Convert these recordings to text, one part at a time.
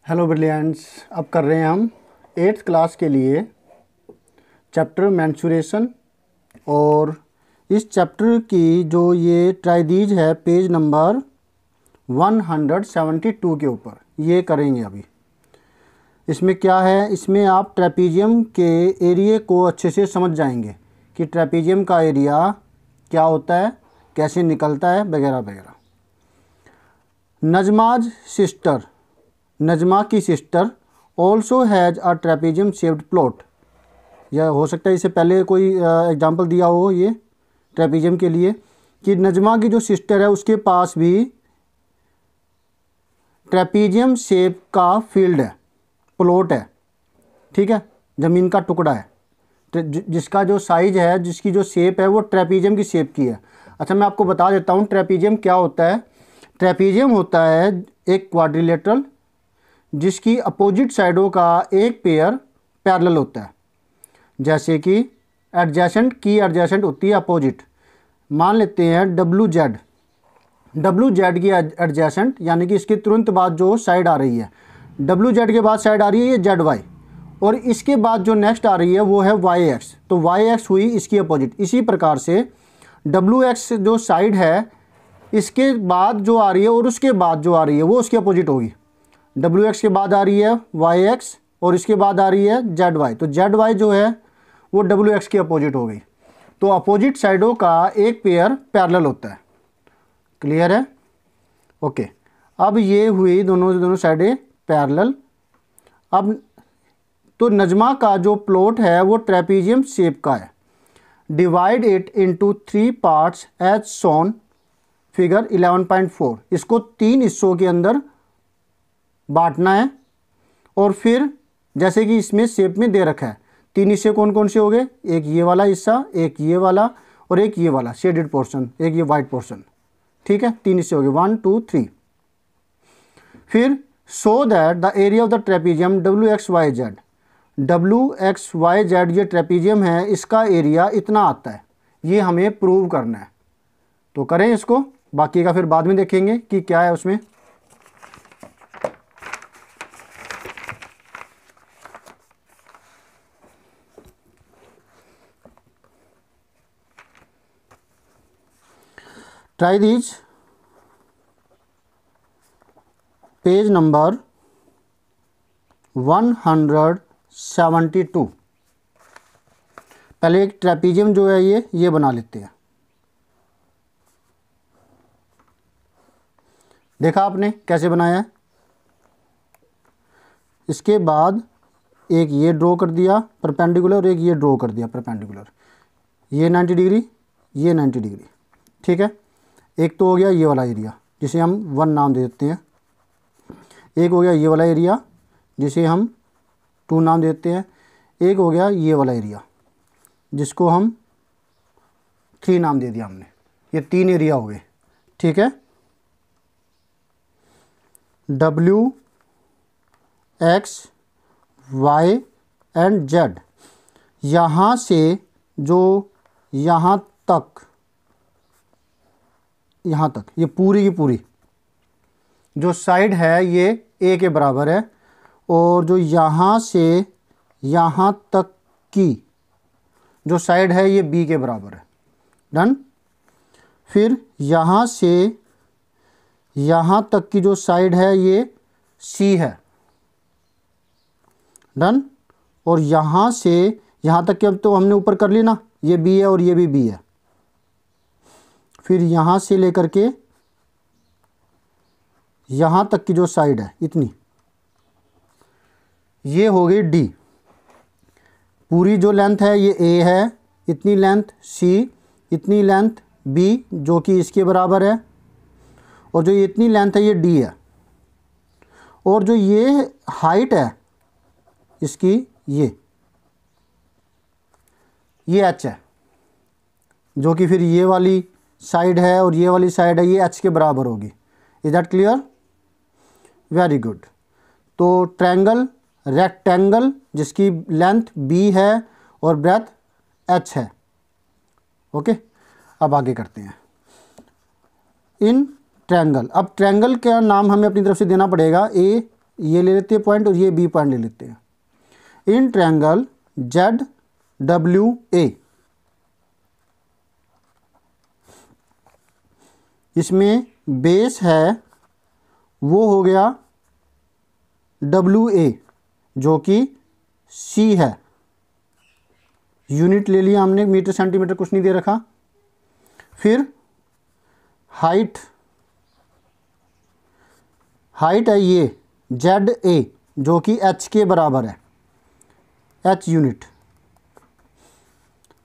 Hello brilliants, अब कर रहे हैं हम 8th क्लास के लिए चैप्टर मेंस्ट्रुएशन। और इस चैप्टर की जो ये ट्राइदीज है पेज नंबर 172 के ऊपर ये करेंगे अभी। इसमें क्या है, इसमें आप ट्रेपीजियम के एरिया को अच्छे से समझ जाएंगे कि ट्रेपीजियम का एरिया क्या होता है, कैसे निकलता है, वगैरह वगैरह। नजमाज सिस्टर, नजमा की sister also has a trapezium shaped plot. यह हो सकता है इससे पहले कोई एग्जांपल दिया हो ये ट्रेपीजियम के लिए कि नजमा की जो सिस्टर है उसके पास भी ट्रेपीजियम शेप का फील्ड है, प्लॉट है, ठीक है, ज़मीन का टुकड़ा है जिसका जो साइज है, जिसकी जो शेप है वो ट्रेपीजियम की शेप की है। अच्छा, मैं आपको बता देता हूँ ट्रेपीजियम क्या होता है। ट्रेपीजियम होता है एक क्वाड्रिलेटरल जिसकी अपोजिट साइडों का एक पेयर पैरेलल होता है। जैसे कि एडजेसेंट की एडजेसेंट होती है अपोजिट। मान लेते हैं डब्ल्यू जेड की एडजेसेंट, यानी कि इसके तुरंत बाद जो साइड आ रही है, डब्ल्यू जेड के बाद साइड आ रही है ये जेड वाई, और इसके बाद जो नेक्स्ट आ रही है वो है वाई एक्स, तो वाई एक्स हुई इसकी अपोजिट। इसी प्रकार से डब्ल्यू एक्स जो साइड है इसके बाद जो आ रही है और उसके बाद जो आ रही है वो उसकी अपोजिट होगी। डब्ल्यू एक्स के बाद आ रही है वाई एक्स और इसके बाद आ रही है जेड वाई, तो जेड वाई जो है वो डब्ल्यू एक्स की अपोजिट हो गई। तो अपोजिट साइडों का एक पेयर पैरेलल होता है। क्लियर है? ओके। अब ये हुई दोनों साइडें पैरेलल। अब तो नजमा का जो प्लॉट है वो ट्रेपीजियम शेप का है। Divide it into 3 parts as shown figure 11.4। इसको 3 हिस्सों के अंदर बांटना है। और फिर जैसे कि इसमें शेप में दे रखा है 3 हिस्से कौन कौन से हो गए, एक ये वाला हिस्सा, एक ये वाला और एक ये वाला शेडेड पोर्शन, एक ये वाइट पोर्शन, ठीक है। 3 हिस्से हो गए, 1 2 3। फिर so that the area of the trapezium W X Y Z, ये ट्रेपीजियम है, इसका एरिया इतना आता है, ये हमें प्रूव करना है। तो करें इसको, बाकी का फिर बाद में देखेंगे कि क्या है उसमें। Try these page number 172। पहले एक ट्रेपीजियम जो है ये बना लेते हैं। देखा आपने कैसे बनाया है। इसके बाद एक ये ड्रॉ कर दिया परपेंडिकुलर और एक ये ड्रॉ कर दिया परपेंडिकुलर, ये 90 डिग्री, ये 90 डिग्री, ठीक है। एक तो हो गया ये वाला एरिया जिसे हम 1 नाम दे देते हैं। एक हो गया ये वाला एरिया जिसे हम 2 नाम देते हैं। एक हो गया ये वाला एरिया जिसको हम 3 नाम दे दिया हमने। ये 3 एरिया हो गए, ठीक है। W X Y and Z, यहाँ से जो यहाँ तक ये पूरी की पूरी जो साइड है ये ए के बराबर है, और जो यहाँ से यहाँ तक की जो साइड है ये बी के बराबर है। डन। फिर यहाँ से यहाँ तक की जो साइड है ये सी है। डन। और यहाँ से यहाँ तक के अब तो हमने ऊपर कर ली ना, ये बी है और ये भी बी है। फिर यहाँ से लेकर के यहाँ तक की जो साइड है इतनी, ये हो गई डी। पूरी जो लेंथ है ये ए है, इतनी लेंथ सी, इतनी लेंथ बी जो कि इसके बराबर है, और जो इतनी लेंथ है ये डी है। और जो ये हाइट है इसकी ये एच है, जो कि फिर ये वाली साइड है और ये वाली साइड है ये एच के बराबर होगी। Is that clear? Very good. तो ट्रायंगल रेक्टेंगल जिसकी लेंथ बी है और ब्रेथ एच है। ओके, अब आगे करते हैं। इन ट्रायंगल, अब ट्रायंगल का नाम हमें अपनी तरफ से देना पड़ेगा। ए ये ले लेते हैं पॉइंट और ये बी पॉइंट ले लेते हैं। In triangle Z W A, इसमें बेस है वो हो गया डब्ल्यू ए जो कि सी है। यूनिट ले लिया हमने, मीटर सेंटीमीटर कुछ नहीं दे रखा। फिर हाइट है ये जेड ए जो कि एच के बराबर है, एच यूनिट।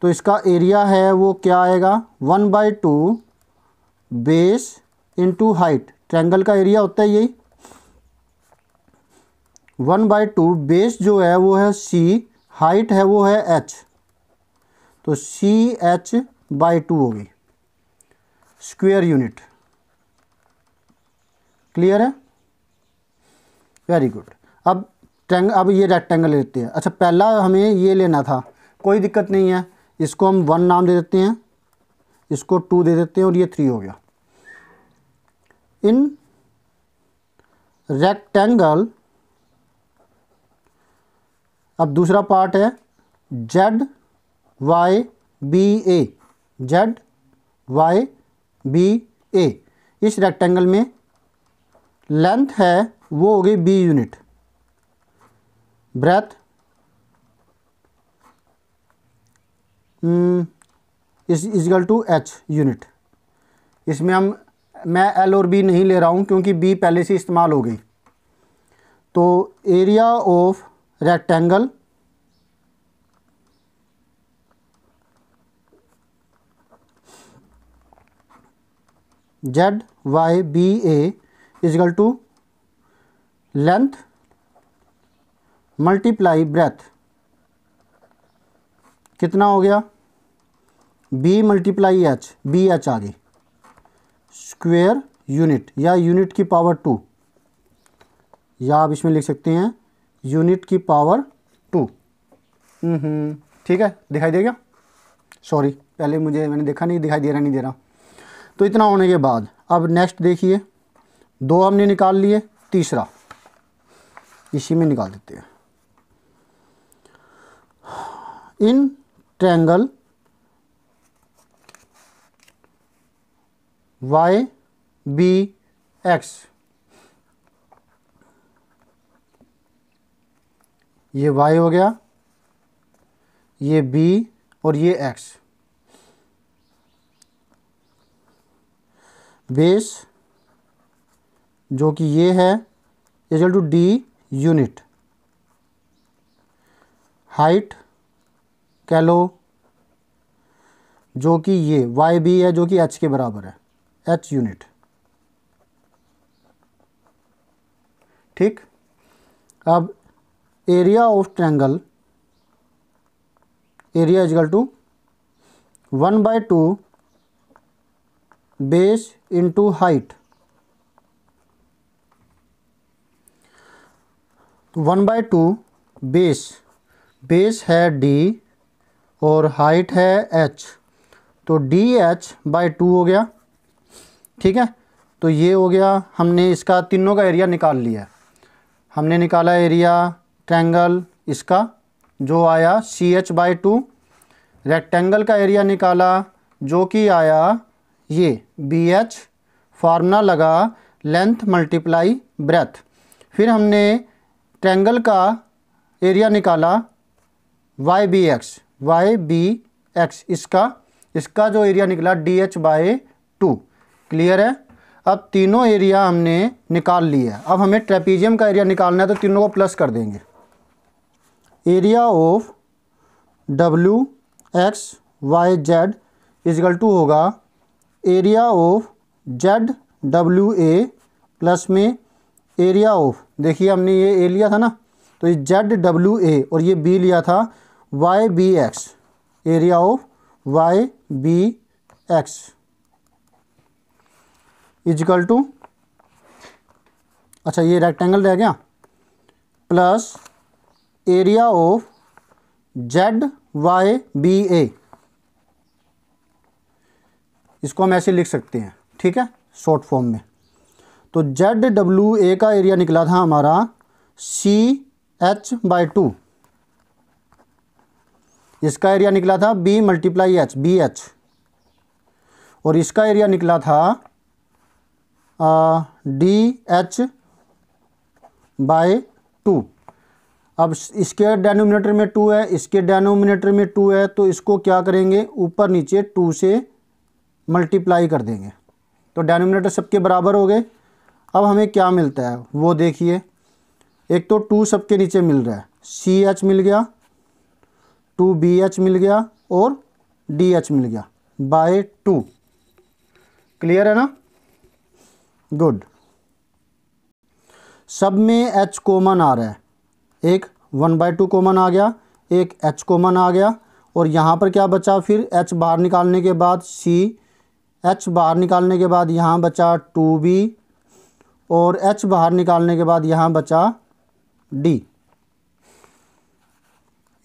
तो इसका एरिया है वो क्या आएगा 1/2 बेस इंटू हाइट। ट्रायंगल का एरिया होता है यही 1/2, बेस जो है वो है सी, हाइट है वो है एच, तो CH/2 होगी स्क्वायर यूनिट। क्लियर है? Very good. अब ये रेक्टेंगल लेते हैं। अच्छा, पहला हमें ये लेना था, कोई दिक्कत नहीं है, इसको हम 1 नाम दे देते हैं, इसको 2 दे देते हैं और ये 3 हो गया। इन रेक्टेंगल, अब दूसरा पार्ट है ZYBA, ZYBA। इस रेक्टेंगल में लेंथ है वो हो गई B unit, breadth is equal to H unit. इसमें मैं L और B नहीं ले रहा हूँ क्योंकि B पहले से इस्तेमाल हो गई। तो area of rectangle ZYBA is equal to length multiply breadth. कितना हो गया B मल्टीप्लाई H, BH आ गई स्क्वायर यूनिट या यूनिट की पावर 2, या आप इसमें लिख सकते हैं यूनिट की पावर 2। ठीक है, दिखाई देगा? सॉरी, पहले मैंने देखा नहीं, दिखाई दे रहा नहीं दे रहा। तो इतना होने के बाद अब नेक्स्ट देखिए, 2 हमने निकाल लिए, तीसरा इसी में निकाल देते हैं। इन ट्रायंगल YBX, ये Y हो गया, ये B और ये X। बेस जो कि ये है equal to D unit, height कह लो जो कि ये YB है जो कि H के बराबर है, H यूनिट। ठीक, अब area of triangle, area equal to 1/2 base into height. 1/2 base है D और हाइट है H, तो DH/2 हो गया। ठीक है, तो ये हो गया, हमने इसका तीनों का एरिया निकाल लिया। हमने निकाला एरिया ट्रायंगल इसका जो आया CH/2, रेक्टेंगल का एरिया निकाला जो कि आया ये BH, फार्मूला लगा लेंथ मल्टीप्लाई ब्रेथ। फिर हमने ट्रायंगल का एरिया निकाला YBX, इसका जो एरिया निकला DH/2। क्लियर है? अब तीनों एरिया हमने निकाल लिया। अब हमें ट्रेपीजियम का एरिया निकालना है, तो तीनों को प्लस कर देंगे। Area of WXYZ is equal to होगा एरिया ऑफ ZWA प्लस में एरिया ऑफ, देखिए हमने ये ए लिया था ना, तो ये ZWA और ये B लिया था YBX, area of YBX is equal to, अच्छा ये रेक्टेंगल रह गया, प्लस एरिया ऑफ ZYBA, इसको हम ऐसे लिख सकते हैं। ठीक है, शॉर्ट फॉर्म में। तो ZWA का एरिया निकला था हमारा CH/2, इसका एरिया निकला था B × H, BH, और इसका एरिया निकला था DH/2। अब इसके डेनोमिनेटर में 2 है, इसके डेनोमिनेटर में 2 है, तो इसको क्या करेंगे, ऊपर नीचे 2 से मल्टीप्लाई कर देंगे, तो डेनोमिनेटर सबके बराबर हो गए। अब हमें क्या मिलता है वो देखिए, एक तो 2 सबके नीचे मिल रहा है, CH मिल गया, 2BH मिल गया और DH मिल गया /2। क्लियर है ना? गुड। सब में H कॉमन आ रहा है, एक 1/2 कॉमन आ गया, एक H कॉमन आ गया, और यहाँ पर क्या बचा, फिर H बाहर निकालने के बाद H बाहर निकालने के बाद यहाँ बचा 2B, और H बाहर निकालने के बाद यहाँ बचा D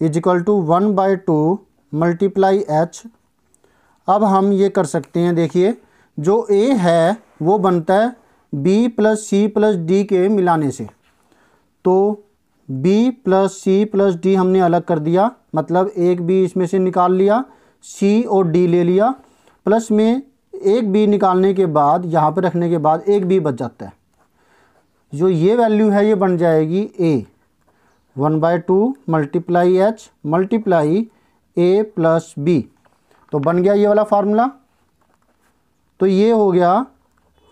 = 1/2 × H। अब हम ये कर सकते हैं, देखिए जो A है वो बनता है B + C + D के मिलाने से, तो B + C + D हमने अलग कर दिया, मतलब एक B इसमें से निकाल लिया, C और D ले लिया, प्लस में एक B निकालने के बाद यहाँ पर रखने के बाद एक B बच जाता है। जो ये वैल्यू है ये बन जाएगी A 1/2 × H × A + B, तो बन गया ये वाला फार्मूला। तो ये हो गया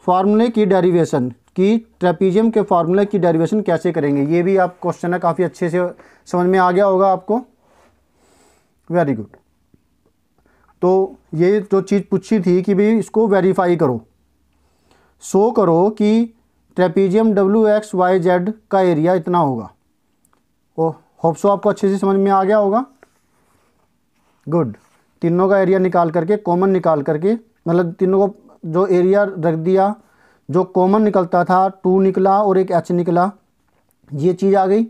फार्मूले की डेरिवेशन, कि ट्रेपीजियम के फार्मूले की डेरिवेशन कैसे करेंगे। ये भी आप क्वेश्चन है, काफ़ी अच्छे से समझ में आ गया होगा आपको। Very good. तो ये जो चीज़ पूछी थी कि भाई इसको वेरीफाई करो, शो करो कि ट्रेपीजियम WXYZ का एरिया इतना होगा। ओ होप सो आपको अच्छे से समझ में आ गया होगा। गुड। तीनों का एरिया निकाल करके, कॉमन निकाल करके, मतलब तीनों को जो एरिया रख दिया, जो कॉमन निकलता था 2 निकला और एक H निकला, ये चीज़ आ गई।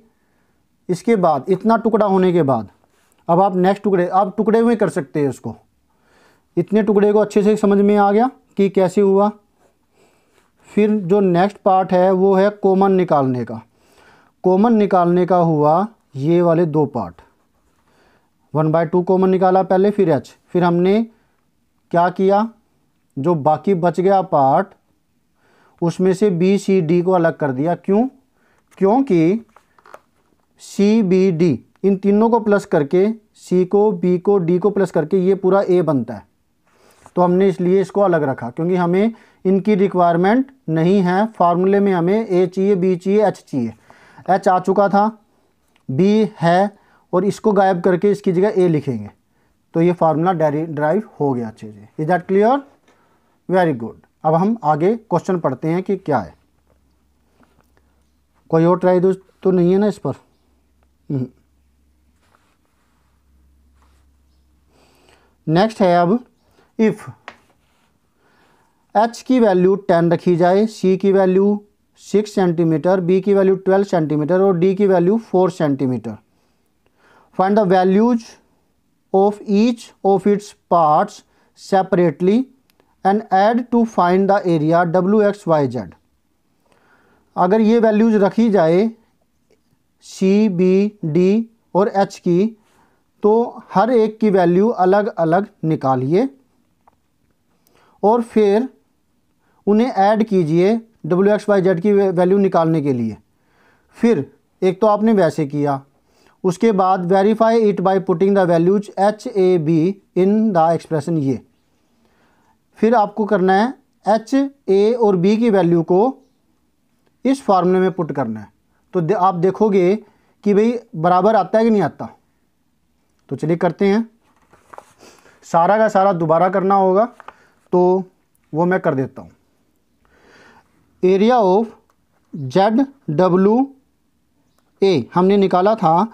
इसके बाद इतना टुकड़ा होने के बाद अब आप नेक्स्ट टुकड़े, आप टुकड़े में कर सकते हैं उसको। इतने टुकड़े को अच्छे से समझ में आ गया कि कैसे हुआ। फिर जो नेक्स्ट पार्ट है वो है कॉमन निकालने का। कॉमन निकालने का हुआ ये वाले 2 पार्ट, 1/2 कॉमन निकाला पहले, फिर H, फिर हमने क्या किया, जो बाकी बच गया पार्ट उसमें से B C D को अलग कर दिया। क्यों? क्योंकि C B D इन तीनों को प्लस करके, C को B को D को प्लस करके ये पूरा A बनता है। तो हमने इसलिए इसको अलग रखा, क्योंकि हमें इनकी रिक्वायरमेंट नहीं है। फार्मूले में हमें A चाहिए, B चाहिए, H चाहिए। H आ चुका था, B है, और इसको गायब करके इसकी जगह A लिखेंगे, तो ये फार्मूला ड्राइव हो गया अच्छे से। Is that clear? Very good. अब हम आगे क्वेश्चन पढ़ते हैं कि क्या है। कोई और ट्राई तो नहीं है ना इस पर? नेक्स्ट है अब, इफ़ H की वैल्यू 10 रखी जाए, C की वैल्यू 6 सेंटीमीटर, B की वैल्यू 12 सेंटीमीटर और D की value 4 centimetre. Find the values of each of its parts separately and add to find the area WXYZ। अगर ये वैल्यूज रखी जाए C, B, D और H की, तो हर एक की वैल्यू अलग अलग निकालिए और फिर उन्हें ऐड कीजिए WXYZ की वैल्यू निकालने के लिए। फिर एक तो आपने वैसे किया, उसके बाद verify it by putting the values HAB in the expression. ये फिर आपको करना है H, A और B की वैल्यू को इस फार्मूले में पुट करना है। तो आप देखोगे कि भाई बराबर आता है कि नहीं आता। तो चलिए करते हैं, सारा का सारा दोबारा करना होगा, तो वो मैं कर देता हूँ। एरिया ऑफ ZWA हमने निकाला था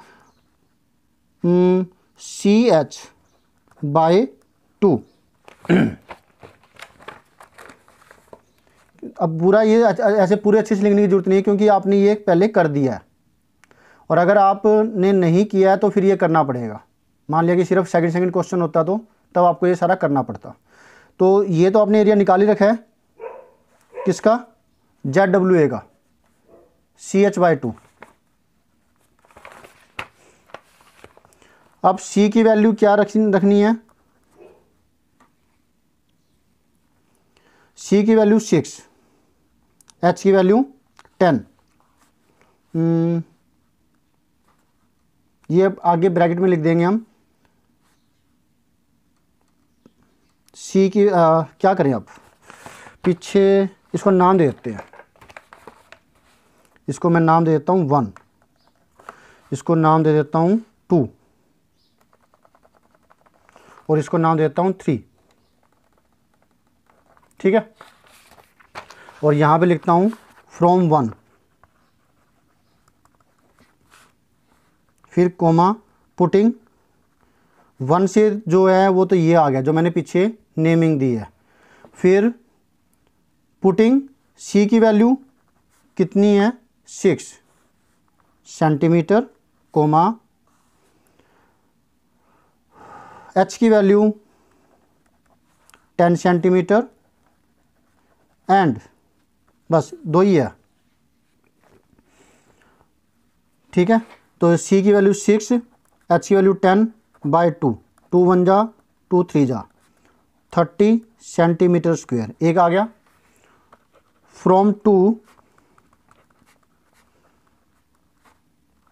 CH/2। अब पूरा ये ऐसे पूरे अच्छे से लिखने की जरूरत नहीं है, क्योंकि आपने ये पहले कर दिया है, और अगर आपने नहीं किया है तो फिर ये करना पड़ेगा। मान लिया कि सिर्फ सेकंड क्वेश्चन होता तो तब आपको ये सारा करना पड़ता। तो ये तो आपने एरिया निकाल ही रखा है, किसका? ZWA का, CH/2। अब सी की वैल्यू क्या रखनी है, सी की वैल्यू 6, एच की वैल्यू 10। ये अब आगे ब्रैकेट में लिख देंगे हम। सी की क्या करें अब, पीछे इसको नाम दे देते हैं। इसको मैं नाम दे देता हूँ 1, इसको नाम दे देता हूँ 2 और इसको नाम दे देता हूँ 3। ठीक है, और यहाँ पे लिखता हूँ फ्रॉम 1, फिर कोमा पुटिंग 1 से जो है वो तो ये आ गया जो मैंने पीछे नेमिंग दी है। फिर पुटिंग सी की वैल्यू कितनी है 6 सेंटीमीटर, कोमा एच की वैल्यू 10 सेंटीमीटर एंड बस 2 ही है। ठीक है, तो सी की वैल्यू 6, एच की वैल्यू 10/2, 2 1 जा 2 3 जा 30 सेंटीमीटर स्क्वायर। एक आ गया। फ्रॉम 2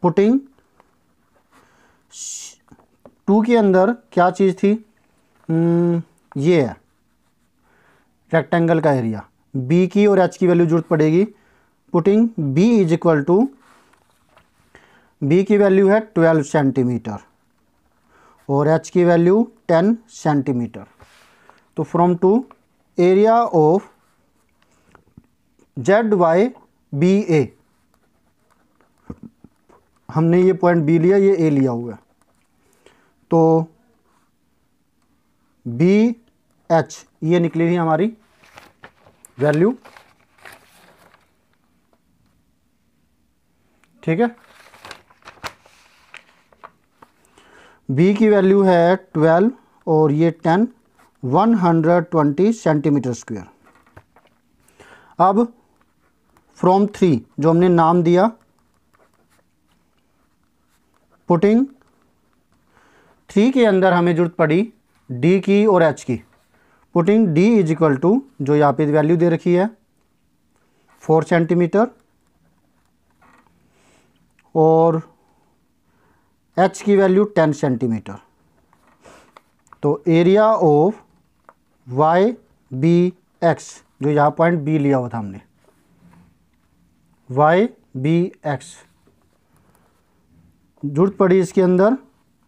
पुटिंग 2 के अंदर क्या चीज़ थी, ये है रेक्टेंगल का एरिया। बी की और एच की वैल्यू जरूरत पड़ेगी। Putting B is equal to, B की वैल्यू है 12 सेंटीमीटर और एच की वैल्यू 10 सेंटीमीटर। तो फ्रॉम 2 एरिया ऑफ ZYBA, हमने ये पॉइंट बी लिया, ये ए लिया हुआ है, तो BH ये निकली थी हमारी वैल्यू। ठीक है, B की वैल्यू है 12 और ये 10, 120 सेंटीमीटर स्क्वायर। अब फ्रॉम 3 जो हमने नाम दिया, पुटिंग 3 के अंदर हमें जरूरत पड़ी D की और H की। Putting D is equal to, जो यहाँ पे वैल्यू दे रखी है 4 सेंटीमीटर और H की वैल्यू 10 सेंटीमीटर। तो एरिया ऑफ YBX, जो यहाँ पॉइंट B लिया हुआ था हमने, YBX जरूरत पड़ी इसके अंदर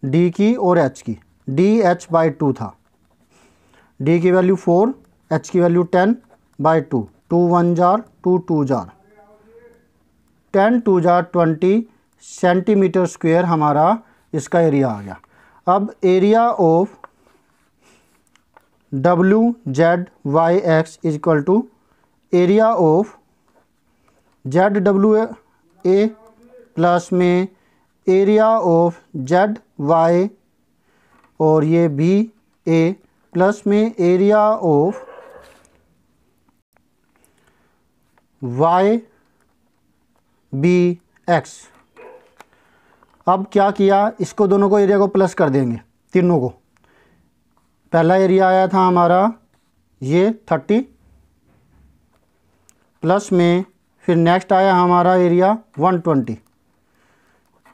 D की और H की। DH/2 था, D की वैल्यू 4, H की वैल्यू 10/2, 2 1 जार 2 2 जार 10 2 जार 20 सेंटीमीटर स्क्वायर हमारा इसका एरिया आ गया। अब area of WZYX is equal to area of ZWA plus में एरिया ऑफ ZY और ये BA प्लस में एरिया ऑफ YBX। अब क्या किया, इसको दोनों को एरिया को प्लस कर देंगे, तीनों को। पहला एरिया आया था हमारा ये 30 प्लस में, फिर नेक्स्ट आया हमारा एरिया 120,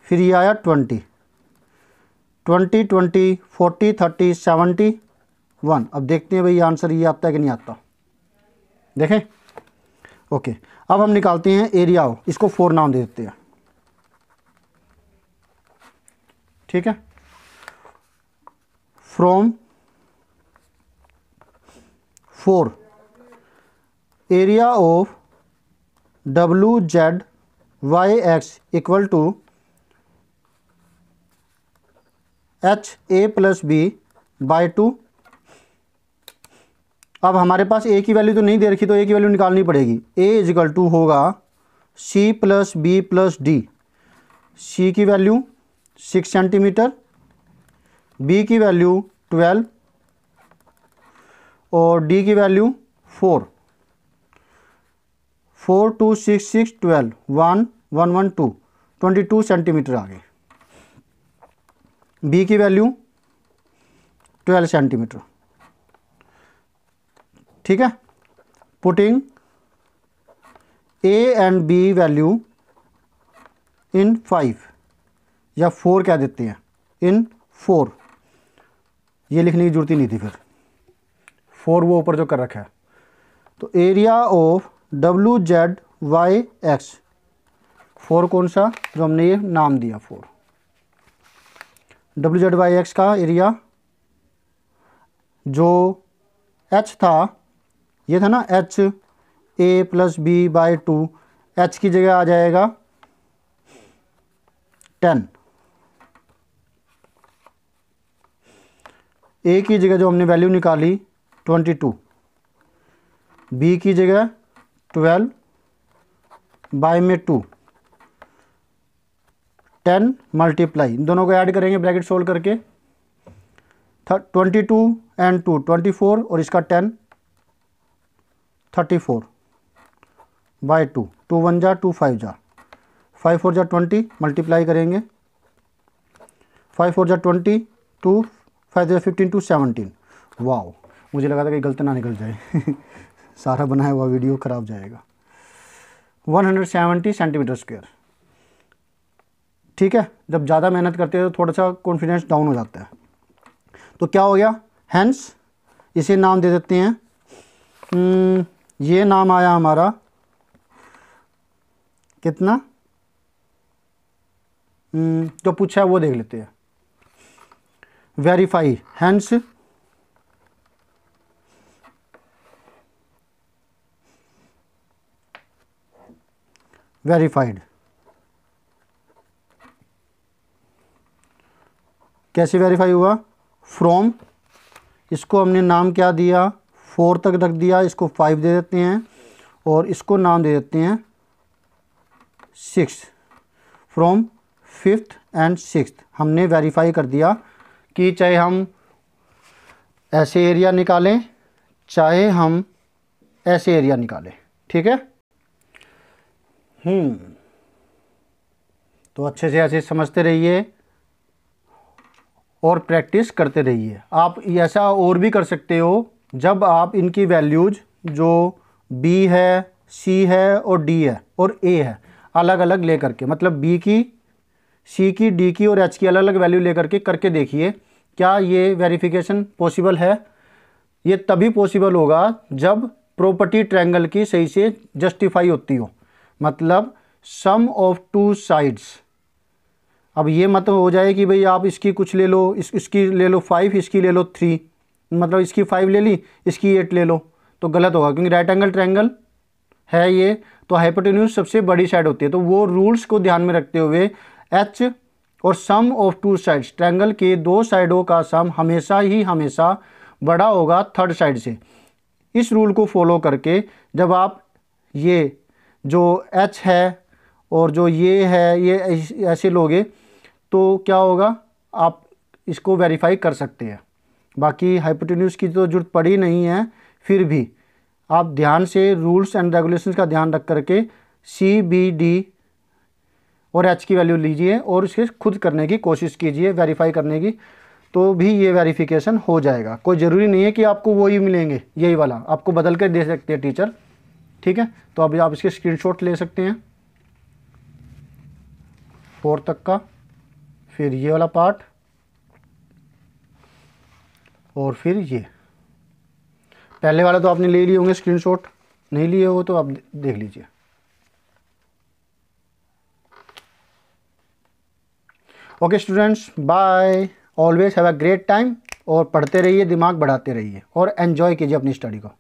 फिर ये आया 20 20 20 40 30 71। अब देखते हैं भाई आंसर ये आता है कि नहीं आता, देखें। ओके, अब हम निकालते हैं एरिया, इसको 4 नाम दे देते हैं। ठीक है, from 4 area of WZYX equal to HA+B/2। अब हमारे पास A की वैल्यू तो नहीं दे रखी, तो A की वैल्यू निकालनी पड़ेगी। A इज इक्वल टू होगा C+B+D। C की वैल्यू 6 सेंटीमीटर, B की वैल्यू 12 और D की वैल्यू 4। 4 2 6 6 12 1 1 1 2 22 सेंटीमीटर आ गए। बी की वैल्यू 12 सेंटीमीटर, ठीक है। Putting A and B value in 5 या 4 क्या देते हैं, इन 4, ये लिखने की जरूरत ही नहीं थी फिर, 4 वो ऊपर जो कर रखा है। तो area of W Z Y X, 4 कौन सा, जो हमने ये नाम दिया 4, डब्ल्यू जेड वाई एक्स का एरिया, जो एच था, ये था ना H A plus B by 2, H की जगह आ जाएगा 10, ए की जगह जो हमने वैल्यू निकाली 22, बी की जगह 12 बाई में 2, 10 मल्टीप्लाई, इन दोनों को ऐड करेंगे ब्रैकेट सोल्व करके, 22 एंड 2 24 और इसका 10 34 बाई 2, 2 1 जा 2 5 जा, 5 4 जा 20, मल्टीप्लाई करेंगे, 5 4 जा 20, 2 5 जा 15 2 17, वाओ, मुझे लगा था कि गलत ना निकल जाए सारा बनाया हुआ वीडियो ख़राब जाएगा। 170 सेंटीमीटर स्क्वायर, ठीक है। जब ज़्यादा मेहनत करते हैं तो थोड़ा सा कॉन्फिडेंस डाउन हो जाता है। तो क्या हो गया, हैंस इसे नाम दे देते हैं, ये नाम आया हमारा कितना, जो पूछा है वो देख लेते हैं, वेरीफाई, हैंस वेरीफाइड, कैसे वेरीफाई हुआ, फ्रॉम, इसको हमने नाम क्या दिया, 4 तक रख दिया, इसको 5 दे देते हैं और इसको नाम दे देते हैं 6, फ्रॉम 5th एंड 6th हमने वेरीफाई कर दिया कि चाहे हम ऐसे एरिया निकालें चाहे हम ऐसे एरिया निकालें, ठीक है। तो अच्छे से ऐसे समझते रहिए और प्रैक्टिस करते रहिए। आप ऐसा और भी कर सकते हो, जब आप इनकी वैल्यूज जो B है, C है और D है और A है अलग अलग लेकर के, मतलब B की, C की, D की और H की अलग अलग वैल्यू लेकर के करके देखिए क्या ये वेरिफिकेशन पॉसिबल है। ये तभी पॉसिबल होगा जब प्रॉपर्टी ट्रायंगल की सही से जस्टिफाई होती हो, मतलब सम ऑफ टू साइड्स। अब ये मत हो जाए कि भाई आप इसकी कुछ ले लो, इसकी ले लो 5, इसकी ले लो 3, मतलब इसकी 5 ले ली, इसकी 8 ले लो, तो गलत होगा, क्योंकि राइट एंगल ट्रायंगल है ये, तो हाइपोटेन्यूज सबसे बड़ी साइड होती है। तो वो रूल्स को ध्यान में रखते हुए एच और सम ऑफ टू साइड्स, ट्रायंगल के 2 साइडों का सम हमेशा ही हमेशा बड़ा होगा थर्ड साइड से। इस रूल को फॉलो करके जब आप ये जो एच है और जो ये है ये ऐसे लोगे तो क्या होगा, आप इसको वेरीफाई कर सकते हैं। बाकी हाइपोटेन्यूज की तो जरूरत पड़ी नहीं है, फिर भी आप ध्यान से रूल्स एंड रेगुलेशंस का ध्यान रख करके सी, बी, डी और एच की वैल्यू लीजिए और उसके खुद करने की कोशिश कीजिए, वेरीफाई करने की, तो भी ये वेरिफिकेशन हो जाएगा। कोई ज़रूरी नहीं है कि आपको वही मिलेंगे, यही वाला आपको बदल कर दे सकते हैं टीचर, ठीक है। तो अभी आप इसके स्क्रीनशॉट ले सकते हैं 4 तक का, फिर ये वाला पार्ट और फिर ये पहले वाला तो आपने ले लिए होंगे स्क्रीनशॉट, नहीं लिए हो तो आप देख लीजिए। Okay students, bye, always have a great time, और पढ़ते रहिए, दिमाग बढ़ाते रहिए और एंजॉय कीजिए अपनी स्टडी को।